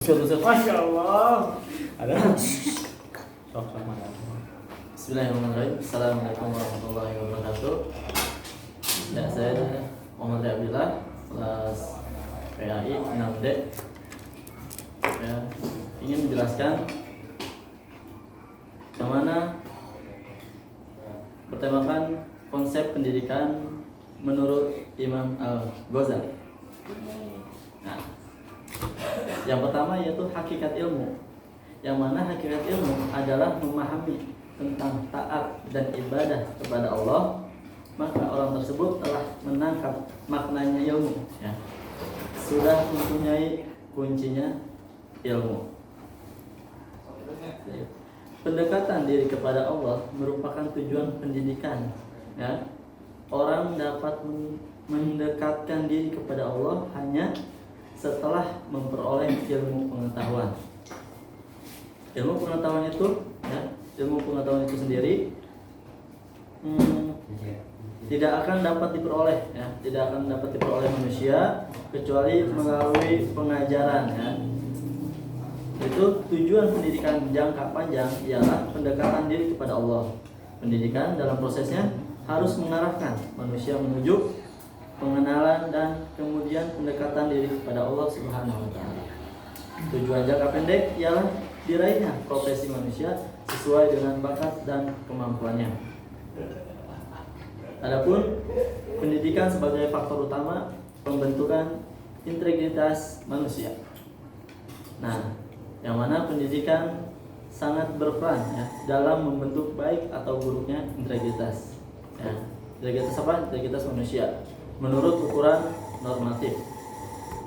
Masya Allah. Ada. Sok sama. Bismillahirrahmanirrahim. Assalamualaikum warahmatullahi wabarakatuh. Ya, saya Muhammad Abdillah, kelas PAI 6D. Ya, ingin menjelaskan bagaimana bertemakan konsep pendidikan menurut Imam Al-Ghazali. Nah, yang pertama yaitu hakikat ilmu, yang mana hakikat ilmu adalah memahami tentang taat dan ibadah kepada Allah, maka orang tersebut telah menangkap maknanya ilmu, ya. Sudah mempunyai kuncinya ilmu. Pendekatan diri kepada Allah merupakan tujuan pendidikan, ya. Orang dapat mendekatkan diri kepada Allah hanya setelah memperoleh ilmu pengetahuan. Ilmu pengetahuan itu, ya, ilmu pengetahuan itu sendiri tidak akan dapat diperoleh, ya, tidak akan dapat diperoleh manusia kecuali melalui pengajaran, ya. Itu tujuan pendidikan jangka panjang ialah pendekatan diri kepada Allah. Pendidikan dalam prosesnya harus mengarahkan manusia menuju pengenalan dan kemudian pendekatan diri kepada Allah Subhanahu wa taala. Tujuan jangka pendek ialah diraihnya profesi manusia sesuai dengan bakat dan kemampuannya. Adapun pendidikan sebagai faktor utama pembentukan integritas manusia. Nah, yang mana pendidikan sangat berperan, ya, dalam membentuk baik atau buruknya integritas. Ya, integritas apa? Integritas manusia menurut ukuran normatif.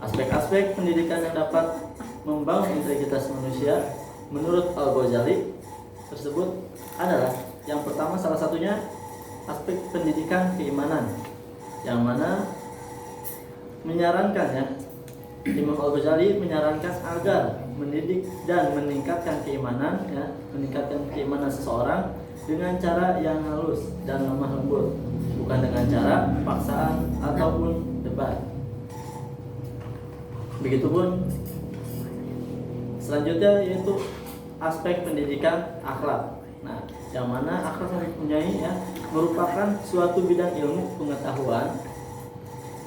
Aspek-aspek pendidikan yang dapat membangun integritas manusia menurut Al-Ghazali tersebut adalah yang pertama, salah satunya aspek pendidikan keimanan, yang mana menyarankan, ya, Imam Al-Ghazali menyarankan agar mendidik dan meningkatkan keimanan, ya, meningkatkan keimanan seseorang dengan cara yang halus dan lemah lembut, bukan dengan cara paksaan ataupun debat. Begitupun selanjutnya yaitu aspek pendidikan akhlak. Nah, yang mana akhlak mempunyai, ya, merupakan suatu bidang ilmu pengetahuan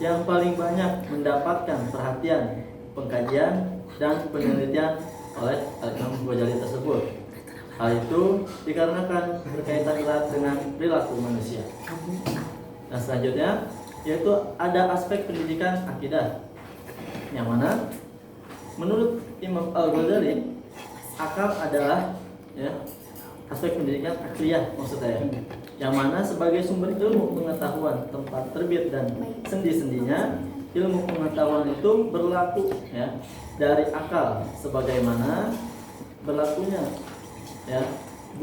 yang paling banyak mendapatkan perhatian, pengkajian dan penelitian oleh Imam Ghazali tersebut. Hal itu dikarenakan berkaitan erat dengan perilaku manusia. Dan selanjutnya yaitu ada aspek pendidikan akidah, yang mana menurut Imam Al-Ghazali akal adalah, ya, aspek pendidikan akliyah maksud saya, yang mana sebagai sumber ilmu pengetahuan tempat terbit dan sendi-sendinya ilmu pengetahuan itu berlaku, ya, dari akal sebagaimana berlakunya, ya,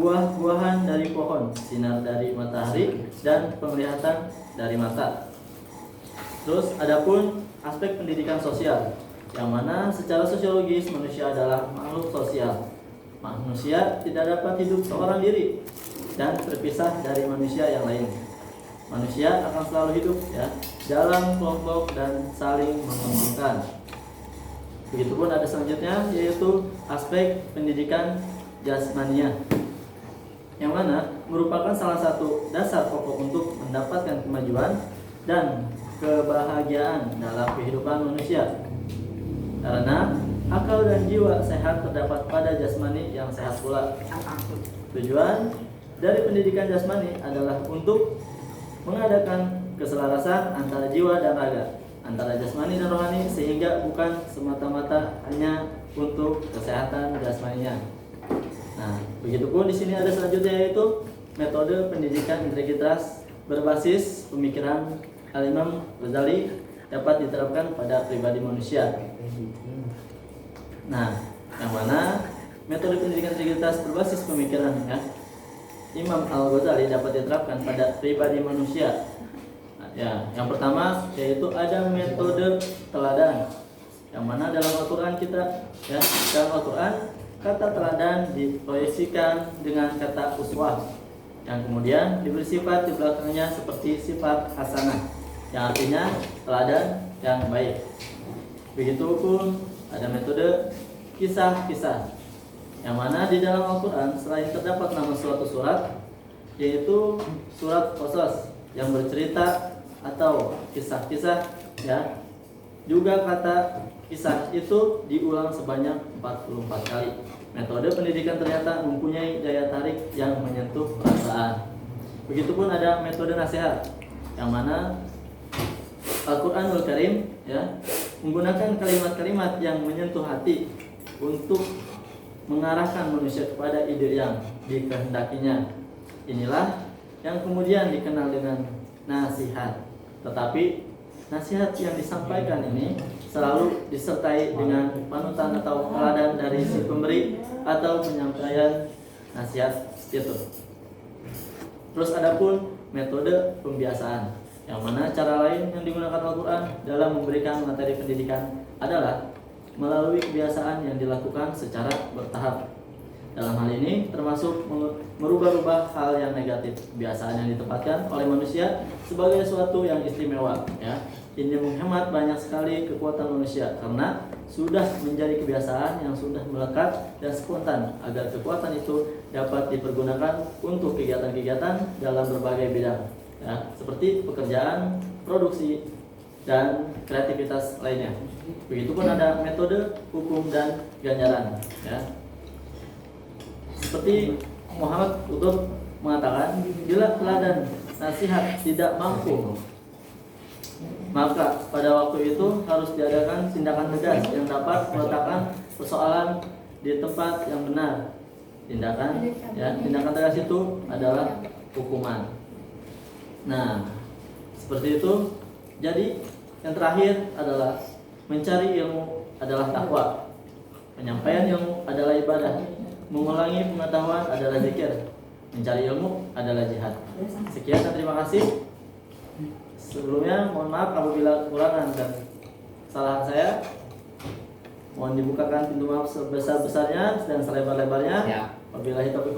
buah-buahan dari pohon, sinar dari matahari dan penglihatan dari mata. Terus adapun aspek pendidikan sosial, yang mana secara sosiologis manusia adalah makhluk sosial. Manusia tidak dapat hidup seorang diri dan terpisah dari manusia yang lain. Manusia akan selalu hidup, ya, dalam kelompok dan saling menguntungkan. Begitupun ada selanjutnya yaitu aspek pendidikan jasmania, yang mana merupakan salah satu dasar pokok untuk mendapatkan kemajuan dan kebahagiaan dalam kehidupan manusia. Karena akal dan jiwa sehat terdapat pada jasmani yang sehat pula. Tujuan dari pendidikan jasmani adalah untuk mengadakan keselarasan antara jiwa dan raga, antara jasmani dan rohani, sehingga bukan semata-mata hanya untuk kesehatan jasmaninya. Nah, begitupun di sini ada selanjutnya yaitu metode pendidikan integritas berbasis pemikiran Al-Imam Ghazali dapat diterapkan pada pribadi manusia. Nah, yang mana metode pendidikan integritas berbasis pemikiran, ya, Imam Al-Ghazali dapat diterapkan pada pribadi manusia. Nah, ya, yang pertama yaitu ada metode teladan, yang mana dalam Al-Quran kita, ya, dalam Al-Quran kata teladan diproyeksikan dengan kata uswah, yang kemudian diberi sifat di belakangnya seperti sifat hasanah, yang artinya teladan yang baik. Begitupun ada metode kisah-kisah. Yang mana di dalam Al-Quran selain terdapat nama suatu surat, yaitu surat Qasas yang bercerita atau kisah-kisah, ya, juga kata kisah itu diulang sebanyak 44 kali. Metode pendidikan ternyata mempunyai daya tarik yang menyentuh perasaan. Begitupun ada metode nasihat, yang mana Al-Quranul Karim, ya, menggunakan kalimat-kalimat yang menyentuh hati untuk mengarahkan manusia kepada ide yang dikehendakinya. Inilah yang kemudian dikenal dengan nasihat. Tetapi nasihat yang disampaikan ini selalu disertai dengan panutan atau teladan dari si pemberi atau penyampaian nasihat itu. Terus adapun metode pembiasaan, yang mana cara lain yang digunakan Al-Quran dalam memberikan materi pendidikan adalah melalui kebiasaan yang dilakukan secara bertahap. Dalam hal ini termasuk merubah-rubah hal yang negatif. Kebiasaan yang ditempatkan oleh manusia sebagai sesuatu yang istimewa, ya. Ini menghemat banyak sekali kekuatan manusia karena sudah menjadi kebiasaan yang sudah melekat dan spontan, agar kekuatan itu dapat dipergunakan untuk kegiatan-kegiatan dalam berbagai bidang, ya, seperti pekerjaan, produksi, dan kreativitas lainnya. Begitupun ada metode hukum dan ganjaran, ya. Seperti Muhammad Qutb mengatakan, bila teladan nasihat tidak mampu, maka pada waktu itu harus diadakan tindakan tegas yang dapat meletakkan persoalan di tempat yang benar. Tindakan tegas itu adalah hukuman. Nah, seperti itu. Jadi yang terakhir adalah mencari ilmu adalah takwa, penyampaian ilmu adalah ibadah, mengulangi pengetahuan adalah zikir, mencari ilmu adalah jihad. Sekian dan terima kasih. Sebelumnya mohon maaf apabila kekurangan dan kesalahan saya. Mohon dibukakan pintu maaf sebesar-besarnya dan selebar-lebarnya. Wabillahi taufiq